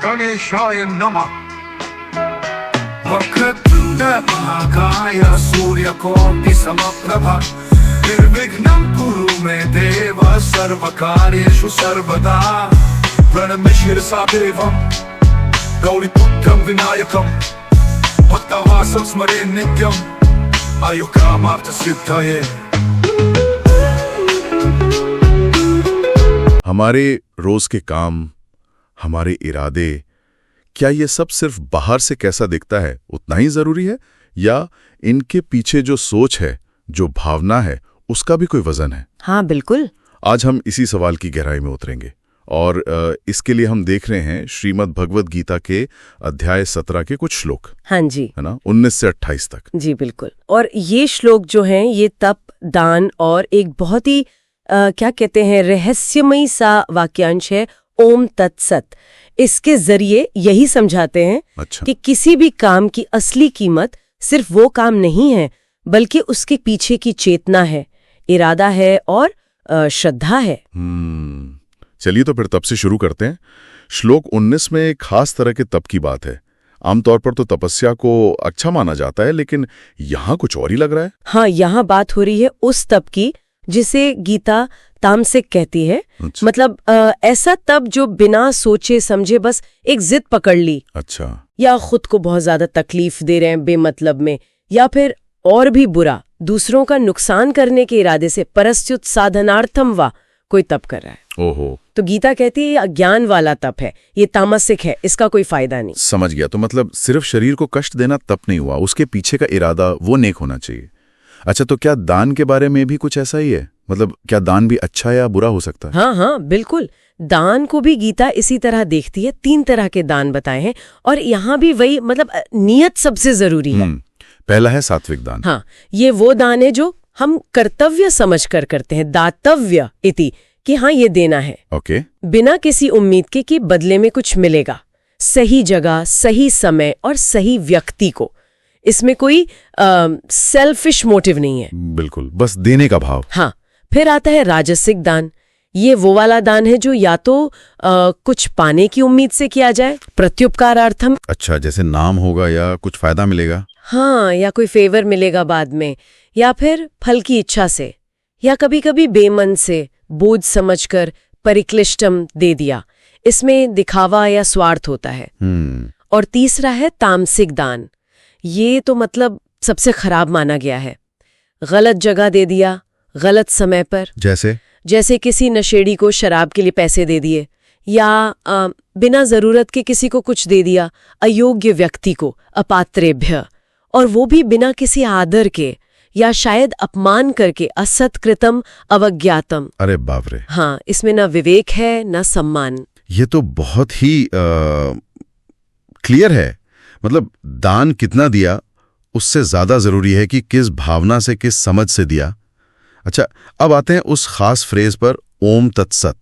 गणेशाय नमः। वक्रतुण्डमहाकाय सूर्यकोटिसमप्रभा निर्विघ्नं कुरु मे देव सर्वकार्येषु सर्वदा। प्रणम्य शिरसा देवं गौरीपुत्रं विनायकं भक्तवासं स्मरे नित्यं आयुकामार्थसिद्धये। हमारे रोज के काम, हमारे इरादे, क्या ये सब सिर्फ बाहर से कैसा दिखता है उतना ही जरूरी है, या इनके पीछे जो सोच है, जो भावना है, उसका भी कोई वजन है? हाँ बिल्कुल। आज हम इसी सवाल की गहराई में उतरेंगे और इसके लिए हम देख रहे हैं श्रीमद् भगवद गीता के अध्याय 17 के कुछ श्लोक। हाँ जी, है ना, 19 से 28 तक। जी बिल्कुल। और ये श्लोक जो हैं ये तप, दान और एक बहुत ही क्या कहते हैं रहस्यमयी सा वाक्यांश है, ओम तत्सत। इसके जरिए यही समझाते हैं कि किसी भी काम की असली कीमत सिर्फ वो काम नहीं है, बल्कि उसके पीछे की चेतना है, इरादा है और श्रद्धा है। चलिए तो फिर तप से शुरू करते हैं। श्लोक 19 में एक खास तरह के तप की बात है। आमतौर पर तो तपस्या को अच्छा माना जाता है, लेकिन यहाँ कुछ और ही लग रहा है। हाँ, यहाँ बात हो रही है उस तप की जिसे गीता तामसिक कहती है। मतलब ऐसा तप जो बिना सोचे समझे बस एक जिद पकड़ ली, या खुद को बहुत ज्यादा तकलीफ दे रहे हैं बेमतलब में, या फिर और भी बुरा दूसरों का नुकसान करने के इरादे से परस्युत साधनार्थम वा कोई तप कर रहा है। ओहो। तो गीता कहती है ये अज्ञान वाला तप है, ये तामसिक है, इसका कोई फायदा नहीं। समझ गया। तो मतलब सिर्फ शरीर को कष्ट देना तप नहीं हुआ, उसके पीछे का इरादा वो नेक होना चाहिए। अच्छा, तो क्या दान के बारे में भी कुछ ऐसा ही है? मतलब क्या दान भी अच्छा या बुरा हो सकता है? हाँ, बिल्कुल। दान को भी गीता इसी तरह देखती है। 3 तरह के दान बताए हैं और यहाँ भी वही, मतलब नियत सबसे जरूरी है। पहला है सात्विक दान। हाँ, ये वो दान है जो हम कर्तव्य समझकर करते हैं, दातव्य इति, कि हाँ ये देना है। ओके। बिना किसी उम्मीद के कि बदले में कुछ मिलेगा। सही जगह, सही समय और सही व्यक्ति को। इसमें कोई सेल्फिश मोटिव नहीं है। बिल्कुल, बस देने का भाव। हाँ। फिर आता है राजसिक दान। ये वो वाला दान है जो या तो कुछ पाने की उम्मीद से किया जाए, प्रत्युपकारार्थम। अच्छा, जैसे नाम होगा या कुछ फायदा मिलेगा। हाँ, या कोई फेवर मिलेगा बाद में, या फिर फल की इच्छा से, या कभी कभी बेमन से बोझ समझकर परिक्लिष्टम दे दिया। इसमें दिखावा या स्वार्थ होता है। और तीसरा है तामसिक दान। ये तो मतलब सबसे खराब माना गया है। गलत जगह दे दिया, गलत समय पर। जैसे किसी नशेड़ी को शराब के लिए पैसे दे दिए, या बिना जरूरत के किसी को कुछ दे दिया, अयोग्य व्यक्ति को, अपात्रेभ्य, और वो भी बिना किसी आदर के, या शायद अपमान करके, असत्कृतम अवज्ञातम। अरे बाप रे। हाँ, इसमें ना विवेक है ना सम्मान। ये तो बहुत ही क्लियर है। मतलब दान कितना दिया उससे ज्यादा जरूरी है कि किस भावना से, किस समझ से दिया। अच्छा, अब आते हैं उस खास फ्रेज पर, ओम तत्सत।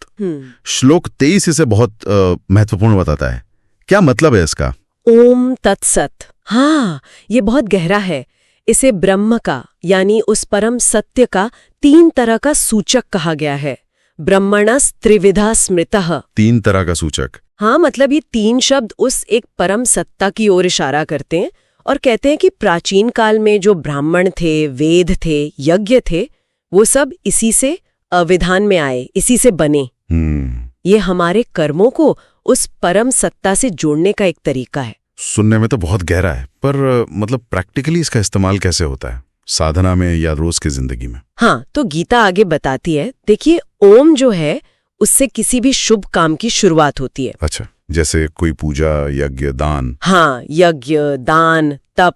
श्लोक 23 इसे बहुत महत्वपूर्ण बताता है। क्या मतलब है इसका? ओम तत्सत, हाँ, ये बहुत गहरा है। इसे ब्रह्म का, यानी उस परम सत्य का 3 तरह का सूचक कहा गया है। ब्रह्मणस त्रिविधा स्मृतः। 3 तरह का सूचक। हाँ, मतलब ये 3 शब्द उस एक परम सत्ता की ओर इशारा करते हैं और कहते हैं कि प्राचीन काल में जो ब्राह्मण थे, वेद थे, यज्ञ थे, वो सब इसी से विधान में आए, इसी से बने। ये हमारे कर्मों को उस परम सत्ता से जोड़ने का एक तरीका है। सुनने में तो बहुत गहरा है, पर मतलब प्रैक्टिकली इसका इस्तेमाल कैसे होता है, साधना में या रोज की जिंदगी में? हाँ, तो गीता आगे बताती है। देखिए, ओम जो है उससे किसी भी शुभ काम की शुरुआत होती है। अच्छा, जैसे कोई पूजा, यज्ञ, दान। हाँ, यज्ञ, दान, तप।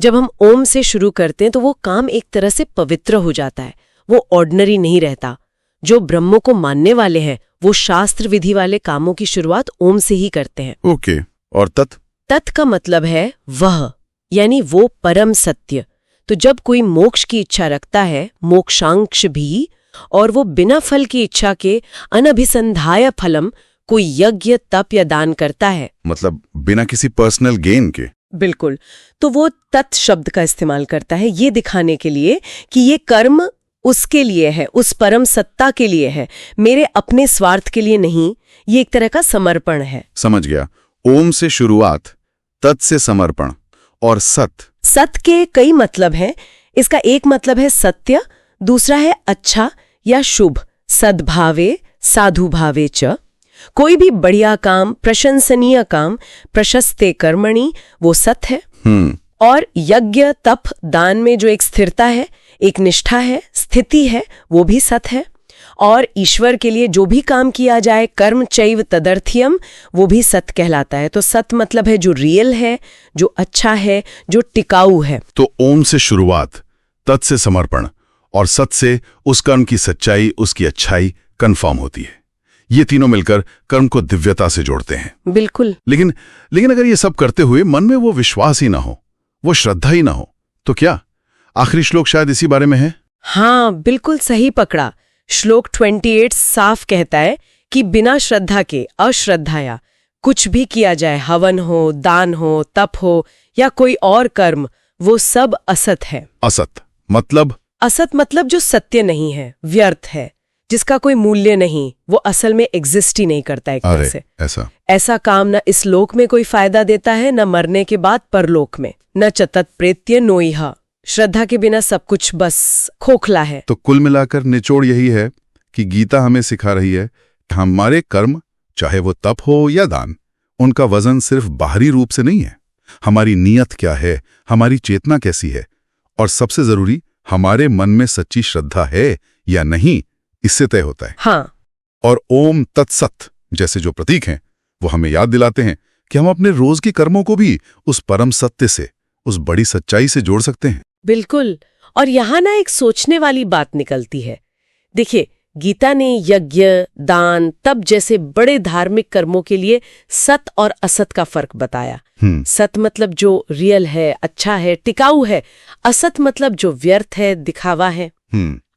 जब हम ओम से शुरू करते हैं तो वो काम एक तरह से पवित्र हो जाता है, वो ऑर्डिनरी नहीं रहता। जो ब्रह्म को मानने वाले हैं वो शास्त्र विधि वाले कामों की शुरुआत ओम से ही करते हैं। ओके। और तत् का मतलब है वह, यानी वो परम सत्य। तो जब कोई मोक्ष की इच्छा रखता है, मोक्षांक्ष भी, और वो बिना फल की इच्छा के अनभिसंधाय फलम कोई यज्ञ, तप या दान करता है, मतलब बिना किसी पर्सनल गेन के। बिल्कुल, तो वो तत् शब्द का इस्तेमाल करता है ये दिखाने के लिए कि ये कर्म उसके लिए है, उस परम सत्ता के लिए है, मेरे अपने स्वार्थ के लिए नहीं। ये एक तरह का समर्पण है। समझ गया। ओम से शुरुआत, तत् से समर्पण और सत। सत के कई मतलब हैं। इसका एक मतलब है सत्य, दूसरा है अच्छा या शुभ, सद्भावे साधु भावे च। कोई भी बढ़िया काम, प्रशंसनीय काम, प्रशस्ते कर्मणि, वो सत है। और यज्ञ, तप, दान में जो एक स्थिरता है, एक निष्ठा है, स्थिति है, वो भी सत है। और ईश्वर के लिए जो भी काम किया जाए, कर्म चैव तदर्थ्यम, वो भी सत कहलाता है। तो सत मतलब है जो रियल है, जो अच्छा है, जो टिकाऊ है। तो ओम से शुरुआत, तत् से समर्पण और सत से उस कर्म की सच्चाई, उसकी अच्छाई कंफर्म होती है। ये तीनों मिलकर कर्म को दिव्यता से जोड़ते हैं। बिल्कुल। लेकिन अगर ये सब करते हुए मन में वो विश्वास ही ना हो, वो श्रद्धा ही ना हो, तो क्या? आखिरी श्लोक शायद इसी बारे में है। हाँ, बिल्कुल सही पकड़ा। श्लोक 28 साफ कहता है कि बिना श्रद्धा के, अश्रद्धाया, कुछ भी किया जाए, हवन हो, दान हो, तप हो या कोई और कर्म, वो सब असत है। असत मतलब? असत मतलब जो सत्य नहीं है, व्यर्थ है, जिसका कोई मूल्य नहीं, वो असल में एग्जिस्ट ही नहीं करता एक तरह से। ऐसा काम न इस लोक में कोई फायदा देता है, न मरने के बाद परलोक में, न च तत्प्रेत्य नोइहा। श्रद्धा के बिना सब कुछ बस खोखला है। तो कुल मिलाकर निचोड़ यही है कि गीता हमें सिखा रही है कि हमारे कर्म, चाहे वो तप हो या दान, उनका वजन सिर्फ बाहरी रूप से नहीं है। हमारी नीयत क्या है, हमारी चेतना कैसी है, और सबसे जरूरी, हमारे मन में सच्ची श्रद्धा है या नहीं, इससे तय होता है। हाँ। और ओम तत्सत जैसे जो प्रतीक हैं, वो हमें याद दिलाते हैं कि हम अपने रोज के कर्मों को भी उस परम सत्य से, उस बड़ी सच्चाई से जोड़ सकते हैं। बिल्कुल। और यहाँ ना एक सोचने वाली बात निकलती है। देखिए, गीता ने यज्ञ, दान, तप जैसे बड़े धार्मिक कर्मों के लिए सत और असत का फर्क बताया। सत मतलब जो रियल है, अच्छा है, टिकाऊ है। असत मतलब जो व्यर्थ है, दिखावा है।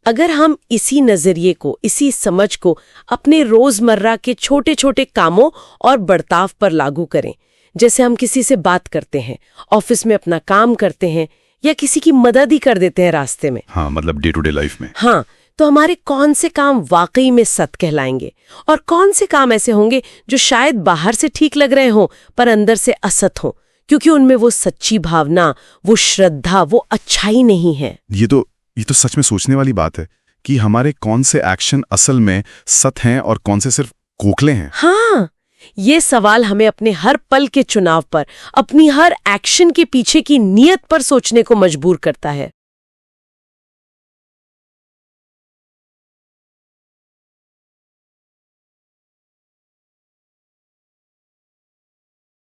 अगर हम इसी नजरिए को, इसी समझ को अपने रोजमर्रा के छोटे छोटे कामों और बर्ताव पर लागू करें, जैसे हम किसी से बात करते हैं, ऑफिस में अपना काम करते हैं या किसी की मदद ही कर देते हैं रास्ते में, हाँ, मतलब डे टू डे लाइफ में, हाँ, तो हमारे कौन से काम वाकई में सत कहलाएंगे और कौन से काम ऐसे होंगे जो शायद बाहर से ठीक लग रहे हों पर अंदर से असत हों, क्योंकि उनमें वो सच्ची भावना, वो श्रद्धा, वो अच्छाई नहीं है। ये तो सच में सोचने वाली बात है कि हमारे कौन से एक्शन असल में सत हैं और कौन से सिर्फ खोखले हैं। हाँ, ये सवाल हमें अपने हर पल के चुनाव पर, अपनी हर एक्शन के पीछे की नीयत पर सोचने को मजबूर करता है।